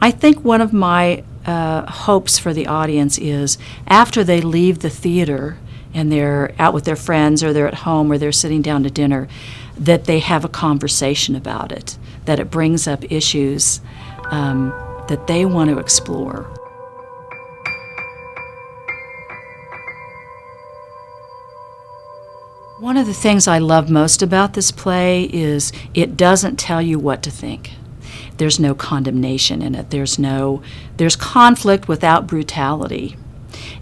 I think one of my hopes for the audience is after they leave the theater and they're out with their friends or they're at home or they're sitting down to dinner, that they have a conversation about it, that it brings up issues that they want to explore. One of the things I love most about this play is it doesn't tell you what to think. There's no condemnation in it. There's conflict without brutality.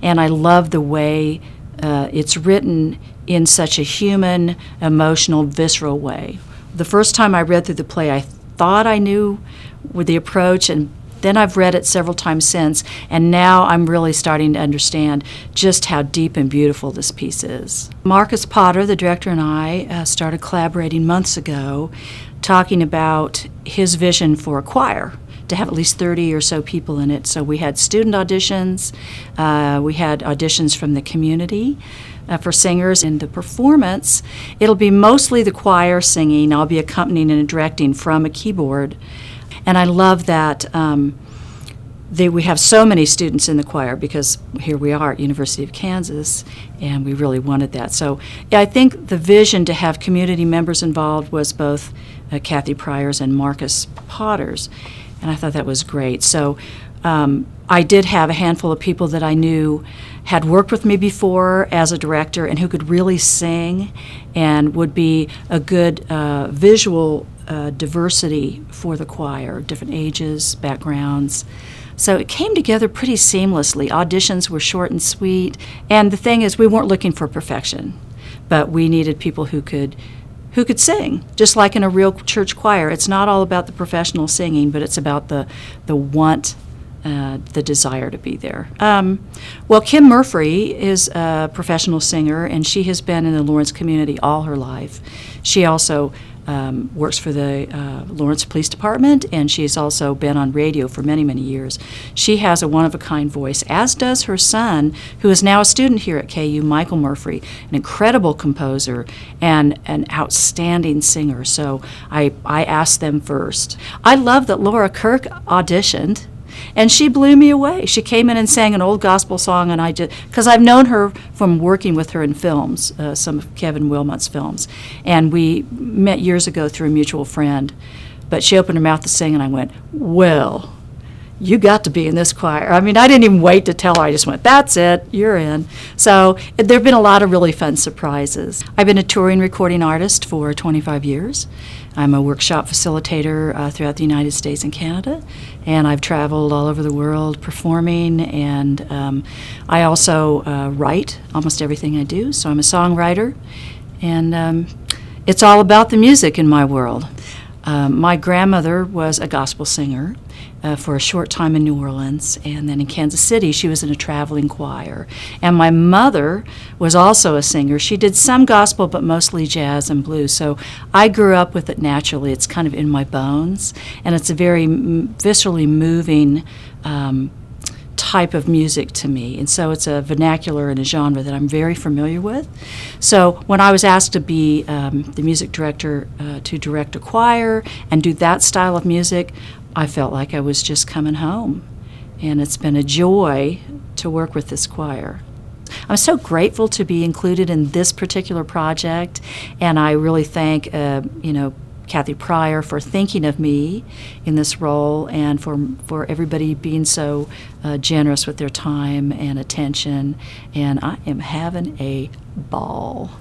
And I love the way it's written in such a human, emotional, visceral way. The first time I read through the play, I thought I knew with the approach, and then I've read it several times since, and now I'm really starting to understand just how deep and beautiful this piece is. Marcus Potter, the director, and I started collaborating months ago, talking about his vision for a choir, to have at least 30 or so people in it. So we had student auditions, we had auditions from the community for singers. In the performance, it'll be mostly the choir singing. I'll be accompanying and directing from a keyboard. And I love that we have so many students in the choir because here we are at University of Kansas, and we really wanted that. So yeah, I think the vision to have community members involved was both Kathy Pryor's and Marcus Potter's, and I thought that was great. So I did have a handful of people that I knew had worked with me before as a director and who could really sing and would be a good visual diversity for the choir, different ages, backgrounds. So it came together pretty seamlessly. Auditions were short and sweet, and the thing is, we weren't looking for perfection, but we needed people who could sing, just like in a real church choir. It's not all about the professional singing, but it's about the want, the desire to be there. Well, Kim Murphy is a professional singer, and she has been in the Lawrence community all her life. She also works for the Lawrence Police Department, and she's also been on radio for many, many years. She has a one-of-a-kind voice, as does her son, who is now a student here at KU, Michael Murphy, an incredible composer and an outstanding singer. So I asked them first. I love that Laura Kirk auditioned, and she blew me away. She came in and sang an old gospel song, and because I've known her from working with her in films, some of Kevin Wilmot's films, and we met years ago through a mutual friend. But she opened her mouth to sing, and I went, well, you got to be in this choir. I mean, I didn't even wait to tell her. I just went, that's it, you're in. So there have been a lot of really fun surprises. I've been a touring recording artist for 25 years. I'm a workshop facilitator throughout the United States and Canada, and I've traveled all over the world performing, and I also write almost everything I do, so I'm a songwriter, and it's all about the music in my world. My grandmother was a gospel singer for a short time in New Orleans, and then in Kansas City she was in a traveling choir. And my mother was also a singer. She did some gospel, but mostly jazz and blues. So I grew up with it naturally. It's kind of in my bones, and it's a very viscerally moving type of music to me. And so it's a vernacular and a genre that I'm very familiar with. So when I was asked to be the music director to direct a choir and do that style of music, I felt like I was just coming home. And it's been a joy to work with this choir. I'm so grateful to be included in this particular project, and I really thank Kathy Pryor for thinking of me in this role, and for everybody being so generous with their time and attention, and I am having a ball.